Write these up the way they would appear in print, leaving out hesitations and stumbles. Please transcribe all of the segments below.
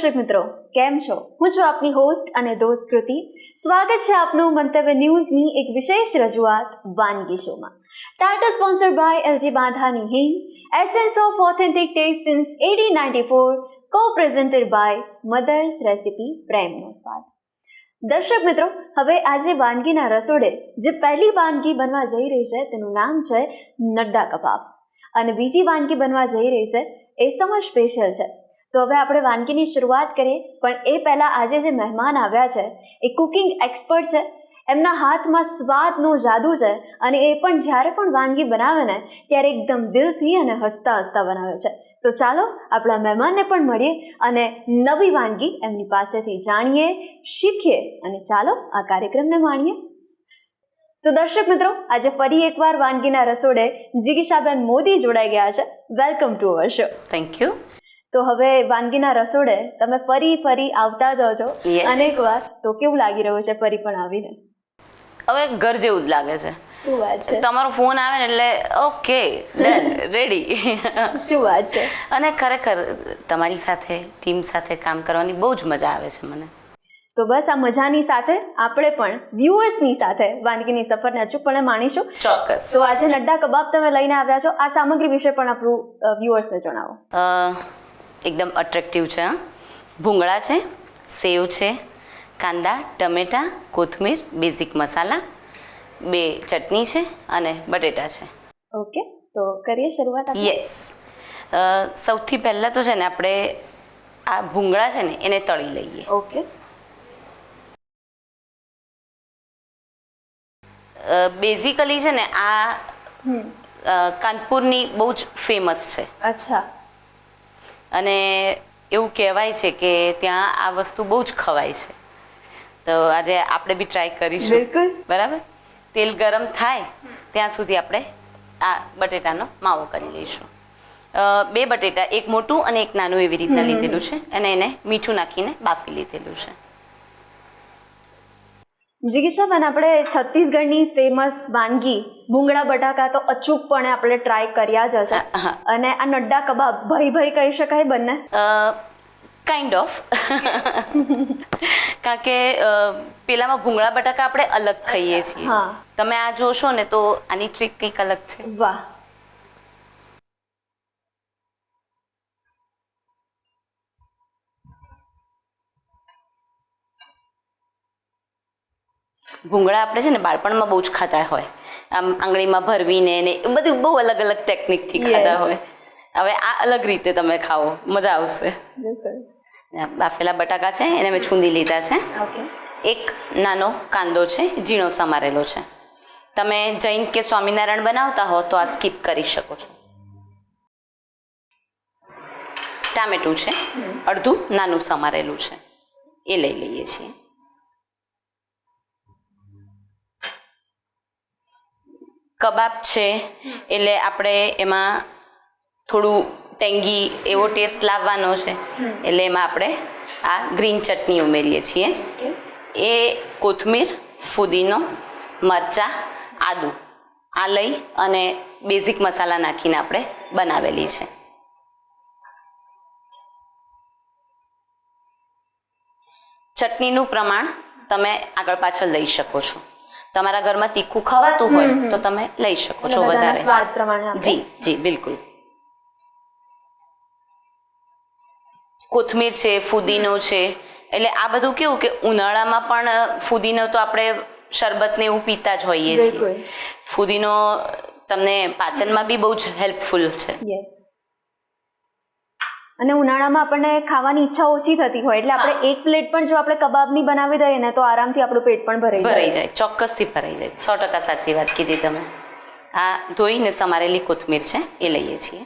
દર્શક મિત્રો, કેમ છો? હું છું આપની હોસ્ટ અને દોસ્ત કૃતિ. સ્વાગત છે આપનું મંતવ્ય ન્યૂઝની એક વિશેષ રજૂઆત વાનગી શોમાં. Title sponsored by LG Bandhani Hing, essence of authentic taste since 1894, co presented by mother's recipe, પ્રેમનો સ્વાદ. દર્શક મિત્રો, હવે આજે વાનગીના રસોડે જે પહેલી વાનગી બનવા જઈ રહી છે તેનું નામ છે નડ્ડા કબાબ, અને બીજી વાનગી બનવા જઈ રહી છે એ સમર સ્પેશિયલ છે. તો હવે આપણે વાનગીની શરૂઆત કરીએ, પણ એ પહેલાં આજે જે મહેમાન આવ્યા છે એ કુકિંગ એક્સપર્ટ છે. એમના હાથમાં સ્વાદનો જાદુ છે, અને એ પણ જ્યારે પણ વાનગી બનાવે ને ત્યારે એકદમ દિલથી અને હસતા હસતા બનાવે છે. તો ચાલો આપણા મહેમાનને પણ મળીએ અને નવી વાનગી એમની પાસેથી જાણીએ, શીખીએ અને ચાલો આ કાર્યક્રમને માણીએ. તો દર્શક મિત્રો, આજે ફરી એકવાર વાનગીના રસોડે જિગીશાબેન મોદી જોડાઈ ગયા છે. Welcome to our show. Thank you. તો હવે વાનગીના રસોડે તમે ફરી આવતા જાઓ છો અનેકવાર, તો કેવું લાગી રહ્યું છે ફરી પણ આવીને? હવે ઘર જેવું જ લાગે છે. શું વાત છે! તમારો ફોન આવે ને એટલે ઓકે, ડન, રેડી. શું વાત છે! અને ખરેખર તમારી સાથે, ટીમ સાથે કામ કરવાની બહુ જ મજા આવે છે મને. તો બસ આ મજાની સાથે આપણે પણ વ્યુઅર્સની સાથે વાનગીની સફરને અચૂકપણે માણીશું. ચોક્કસ. તો આજે નડ્ડા કબાબ તમે લઈને આવ્યા છો, આ સામગ્રી વિશે પણ આપણું વ્યુઅર્સને જણાવો. એકદમ અટ્રેક્ટિવ છે. ભૂંગળા છે, સેવ છે, કાંદા, ટમેટા, કોથમીર, બેઝિક મસાલા, 2 ચટણી છે અને બટેટા છે. ઓકે, તો કરીએ શરૂઆત. યસ. સૌથી પહેલાં તો છે ને આપણે આ ભૂંગળા છે ને એને તળી લઈએ. ઓકે. બેઝિકલી છે ને આ કાનપુરની બહુ જ ફેમસ છે. અચ્છા. અને એવું કહેવાય છે કે ત્યાં આ વસ્તુ બહુ જ ખવાય છે. તો આજે આપણે બી ટ્રાય કરીશું. બિલકુલ. બરાબર. તેલ ગરમ થાય ત્યાં સુધી આપણે આ બટેટાનો માવો કરી લઈશું. 2 બટેટા, એક મોટું અને એક નાનું એવી રીતના લીધેલું છે, અને એને મીઠું નાખીને બાફી લીધેલું છે. જિગીશાબેન, આપણે છત્તીસગઢની ફેમસ વાનગી ભૂંગળા બટાકા તો અચૂકપણે આપણે ટ્રાય કર્યા જ હશે, અને આ નડ્ડા કબાબ ભાઈ કહી શકાય બંને? Kind of. કારણ કે પેલામાં ભૂંગળા બટાકા આપણે અલગ ખાઈએ છીએ. તમે આ જોશો ને તો આની ટ્રીક કંઈક અલગ છે. વાહ. ભૂંગળા આપણે છે ને બાળપણમાં બહુ જ ખાતા હોય, આમ આંગળીમાં ભરવીને ને બધું બહુ અલગ અલગ ટેકનિકથી ખાતા હોય. હવે આ અલગ રીતે તમે ખાઓ, મજા આવશે. બાફેલા બટાકા છે એને મેં છૂંદી લીધા છે. એક નાનો કાંદો છે, ઝીણો સમારેલો છે. તમે જૈન કે સ્વામિનારાયણ બનાવતા હો તો આ સ્કીપ કરી શકો છો. ટામેટું છે, અડધું નાનું સમારેલું છે, એ લઈ લઈએ છીએ. કબાબ છે એટલે આપણે એમાં થોડું ટેંગી એવો ટેસ્ટ લાવવાનો છે, એટલે એમાં આપણે આ ગ્રીન ચટણી ઉમેરીએ છીએ. એ કોથમીર, ફુદીનો, મરચાં, આદું આ લઈ અને બેઝિક મસાલા નાખીને આપણે બનાવેલી છે. ચટણીનું પ્રમાણ તમે આગળ પાછળ લઈ શકો છો. તમારા ઘરમાં તીખું ખવાતું હોય તો તમે લઈ શકો છો વધારે, સ્વાદ પ્રમાણે. જી જી, બિલકુલ. કોથમીર છે, ફુદીનો છે, એટલે આ બધું કેવું કે ઉનાળામાં પણ ફુદીનો તો આપણે શરબતને એવું પીતા જ હોઈએ છીએ. ફુદીનો તમને પાચનમાં બી બહુ જ હેલ્પફુલ છે. યસ. અને ઉનાળામાં આપણને ખાવાની ઈચ્છા ઓછી થતી હોય, એટલે આપણે એક પ્લેટ પણ જો આપણે કબાબની બનાવી દઈએ ને તો આરામથી આપણું પેટ પણ ભરાઈ જાય. ચોક્કસથી ભરાઈ જાય. 100% સાચી વાત કીધી તમે. આ ધોઈને સમારેલી કોથમીર છે એ લઈએ છીએ.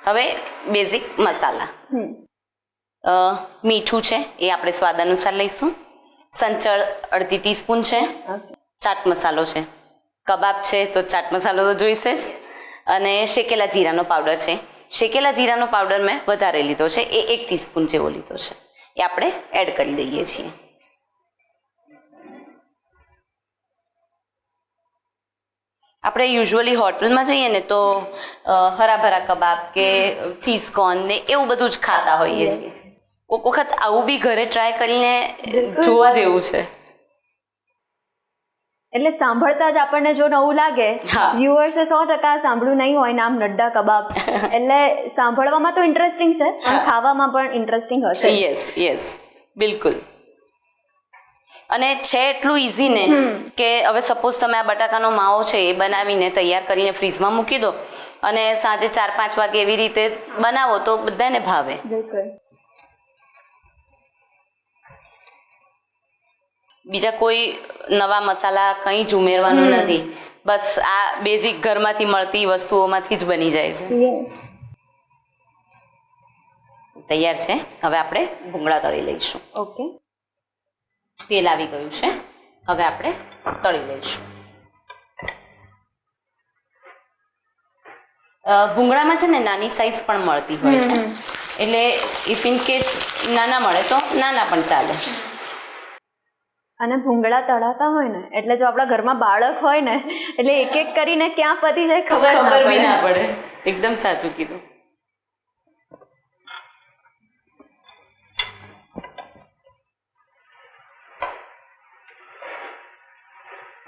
હવે બેઝિક મસાલા. મીઠું છે એ આપણે સ્વાદ અનુસાર લઈશું. સંચળ 1/2 ટીસ્પૂન છે. ચાટ મસાલો છે. કબાબ છે તો ચાટ મસાલો તો જોઈશે જ. અને શેકેલા જીરાનો પાવડર છે. શેકેલા જીરાનો પાવડર મેં વધારે લીધો છે, એ 1 ટીસ્પૂન જેવો લીધો છે, એ આપણે એડ કરી દઈએ છીએ. આપણે યુઝ્યુઅલી હોટલમાં જઈએ ને તો હરાભરા કબાબ કે ચીઝ કોર્ન ને એવું બધું જ ખાતા હોઈએ છીએ. કોઈક વખત આવું બી ઘરે ટ્રાય કરીને જોવા જેવું છે. એટલે સાંભળતા જ આપણને જો નવું લાગે, વ્યુઅર્સે 100% સાંભળ્યું નહીં હોય નામ નડ્ડા કબાબ, એટલે સાંભળવામાં તો ઇન્ટરેસ્ટિંગ છે અને ખાવામાં પણ ઇન્ટરેસ્ટિંગ હશે. યસ બિલકુલ. અને છે એટલું ઇઝી ને કે હવે સપોઝ તમે આ બટાકાનો માવો છે એ બનાવીને તૈયાર કરીને ફ્રીજમાં મૂકી દો અને સાંજે 4-5 વાગે એવી રીતે બનાવો તો બધાને ભાવે. બિલકુલ. બીજા કોઈ નવા મસાલા કંઈ જ ઉમેરવાનું નથી, બસ આ બેઝિક ઘરમાંથી મળતી વસ્તુઓમાંથી જ બની જાય છે. તૈયાર છે. હવે આપણે ભૂંગળા તળી લઈશું. ઓકે. તેલ આવી ગયું છે, હવે આપણે તળી લઈશું. ભૂંગળામાં છે ને નાની સાઈઝ પણ મળતી હોય છે, એટલે ઇફ ઇન કેસ નાના મળે તો નાના પણ ચાલે. અને ભૂંગળા તળાતા હોય ને એટલે જો આપણા ઘરમાં બાળક હોય ને એટલે એક એક કરીને ક્યાં પતી જાય ખબર બી ના પડે. એકદમ સાચું કીધું.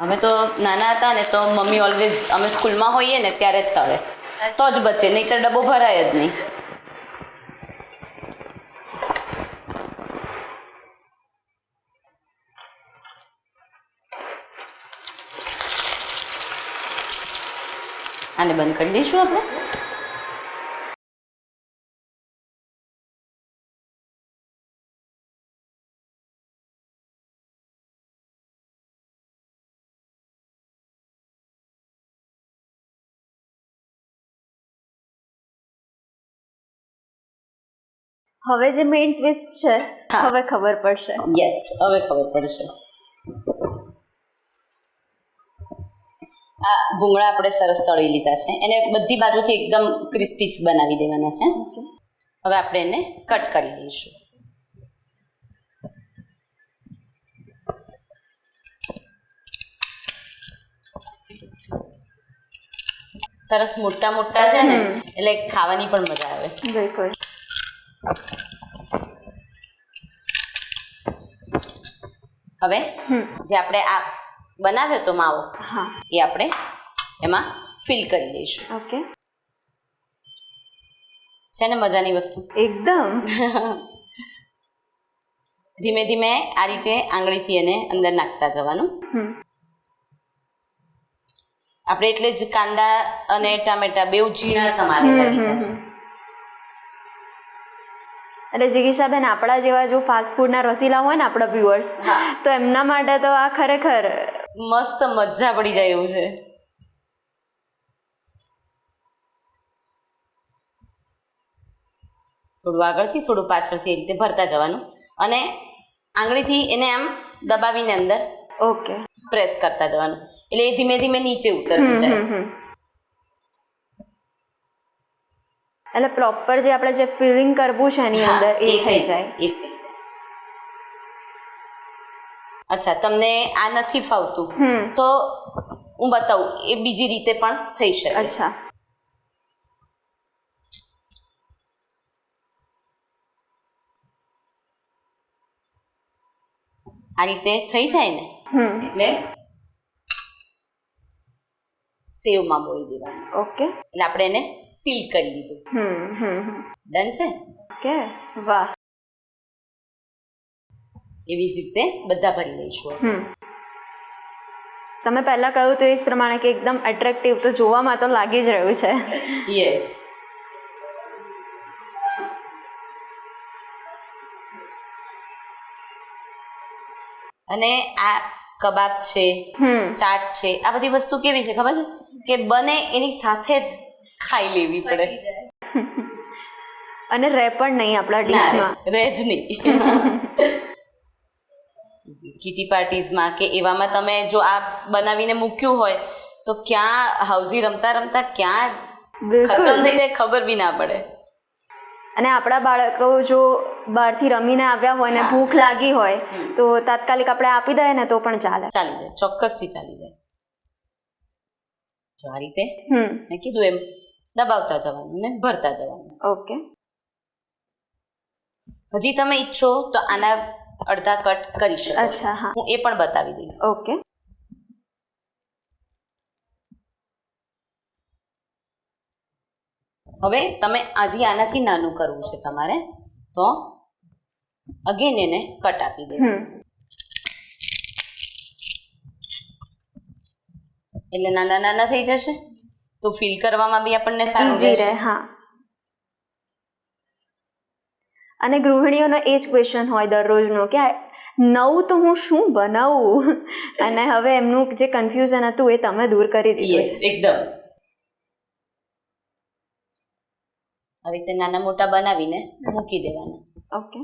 અમે તો નાના હતા ને તો મમ્મી ઓલવેઝ અમે સ્કૂલમાં હોઈએ ને ત્યારે જ તળે, તો જ બચે, નહીંતર ડબ્બો ભરાય જ નહીં. આને બંધ કરી દઈશું આપણે. હવે જે મેઇન ટ્વિસ્ટ છે હવે ખબર પડશે. યસ, હવે ખબર પડશે. આ ભૂંગળા આપણે સરસ તળી લીધા છે, એને બધી બાજુથી એકદમ ક્રિસ્પી જ બનાવી દેવાના છે. હવે આપણે એને કટ કરી દઈશું. સરસ મોટા મોટા છે ને એટલે ખાવાની પણ મજા આવે. બિલકુલ. હવે જે આપણે આ બનાવ્યો તો માવો એ આપણે એમાં ફિલ કરી દઈશું. ઓકે. છે ને મજાની વસ્તુ એકદમ. ધીમે ધીમે આ રીતે આંગળીથી એને અંદર નાખતા જવાનું. આપણે એટલે જ કાંદા અને ટામેટા બેઉ ઝીણા સમારેલા લીધા છે. એટલે જિગીશાબેન આપણા જેવા જો ફાસ્ટ ફૂડના રસીલા હોય ને આપણા વ્યુઅર્સ, તો એમના માટે તો આ ખરેખર મસ્ત મજા પડી જાય એવું છે. થોડું આગળથી થોડું પાછળથી એ રીતે ભરતા જવાનું અને આંગળીથી એને આમ દબાવીને અંદર ઓકે પ્રેસ કરતા જવાનું, એટલે એ ધીમે ધીમે નીચે ઉતરતું જાય. એટલે પ્રોપર જે આપણે જે ફિલિંગ કરવું છે એની અંદર એ થઈ જાય. અચ્છા, તમને આ નથી ફાવતું તો હું બતાવું, એ બીજી રીતે પણ થઈ શકે. અચ્છા. આ રીતે થઈ જાય ને એટલે સેવમાં બોળી દેવાનું. ઓકે. એટલે આપણે એને સીલ કરી દીધું. ડન છે. ઓકે. વાહ. એવી જ રીતે બધા ભરી લઈશું. તમે પહેલા કહ્યું તો એ જ પ્રમાણે કે એકદમ એટ્રેક્ટિવ તો જોવામાં તો લાગી જ રહ્યું છે. યસ. અને આ કબાબ છે, ચાટ છે, આ બધી વસ્તુ કેવી છે ખબર છે કે બને એની સાથે જ ખાઈ લેવી પડે. અને રહે પણ નહીં આપણા ડીશમાં. રહે જ નહીં. કિટી પાર્ટીઝમાં કે એવામાં તમે જો આ બનાવીને મૂક્યું હોય તો ક્યાં હાઉસી રમતા રમતા ક્યાં ખતમ થઈ જાય ખબર બી ના પડે. અને આપણા બાળકો જો બહારથી રમીને આવ્યા હોય ને ભૂખ લાગી હોય તો તાત્કાલિક આપણે આપી દઈએ ને તો પણ ચાલે. ચાલી જાય, ચોક્કસથી ચાલી જાય. જો આ રીતે હમ મેં કીધું એમ દબાવતા જવાનું ને ભરતા જવાનું. ઓકે. હજી તમે ઈચ્છો તો આના અડધા કટ કરી શકો છો. અચ્છા, હા. હું એ પણ બતાવી દઈશ. ઓકે. હવે તમે હજી આનાથી નાનું કરવું છે તમારે તો અગેન એને કટ આપી દેવું. એટલે નાના નાના થઈ જશે તો ફીલ કરવામાં બી આપણને સારું ઈઝી રહેશે. રહે. હા. અને ગૃહિણીઓનો એ જ ક્વેશ્ચન હોય દરરોજનો કે નવું તો હું શું બનાવું, અને હવે એમનું જે કન્ફ્યુઝન હતું એ તમે દૂર કરી દીધું યસ, એકદમ. આવી રીતે નાના મોટા બનાવીને મૂકી દેવાના. ઓકે.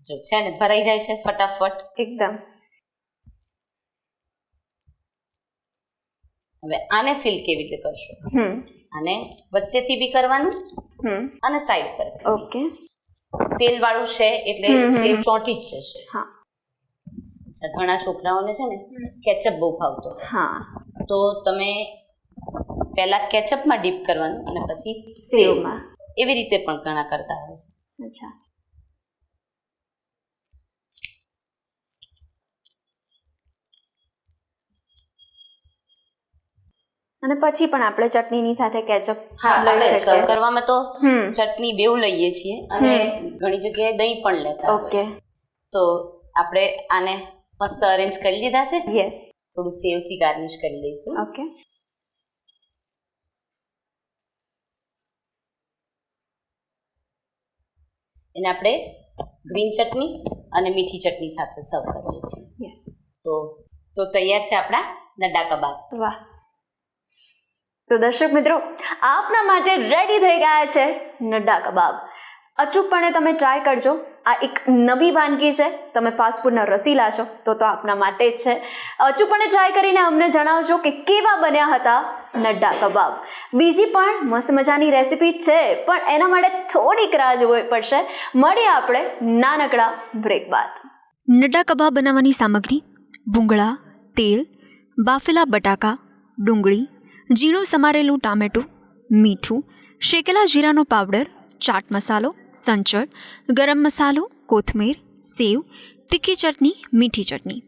જો છે ને ભરાઈ જાય છે ફટાફટ. એકદમ. હવે આને સીલ કેવી રીતે કરશો? હમ આને વચ્ચેથી બી કરવાનું અને સાઈડ પરથી. ઓકે. તેલ વાળું છે એટલે સેવ ચોંટી જ જશે. હા. અચ્છા, ઘણા છોકરાઓને છે ને કેચઅપ બહુ ભાવતો. હા. તો તમે પહેલા કેચઅપમાં ડીપ કરવાનું અને પછી સેવમાં. એવી રીતે પણ ઘણા કરતા હોય છે. અચ્છા. અને પછી પણ આપણે ચટણીની સાથે કેચઅપ લઈ સર્વ શકીએ. કરવામાં તો ચટણી બેવ લઈએ છીએ અને ઘણી જગ્યાએ દહીં પણ લેતા હોય ઓકે. છે. તો આપણે આને મસ્ત અરેન્જ કરી લીધા છે. યસ. થોડું સેવથી ગાર્નિશ કરી લઈશું. ઓકે. એને આપણે ગ્રીન ચટણી અને મીઠી ચટણી સાથે સર્વ કરીએ છીએ. યસ. તો તૈયાર છે આપણા નડા કબાબ. વાહ. તો દર્શક મિત્રો, આપના માટે રેડી થઈ ગયા છે નડા કબાબ. અચૂકપણે તમે ટ્રાય કરજો. આ એક નવી વાનગી છે. તમે ફાસ્ટફૂડના રસીલા છો તો આપના માટે જ છે. અચૂકપણે ટ્રાય કરીને અમને જણાવજો કે કેવા બન્યા હતા નડા કબાબ. બીજી પણ મસ્ત મજાની રેસીપી છે, પણ એના માટે થોડીક રાહ જોવી પડશે. મળીએ આપણે નાનકડા બ્રેક બાદ. નડા કબાબ બનાવવાની સામગ્રી: ભૂંગળા, તેલ, બાફેલા બટાકા, ડુંગળી, ઝીણું સમારેલું ટામેટું, મીઠું, શેકેલા જીરાનો પાવડર, ચાટ મસાલો, સંચળ, ગરમ મસાલો, કોથમીર, સેવ, તીખી ચટણી, મીઠી ચટણી.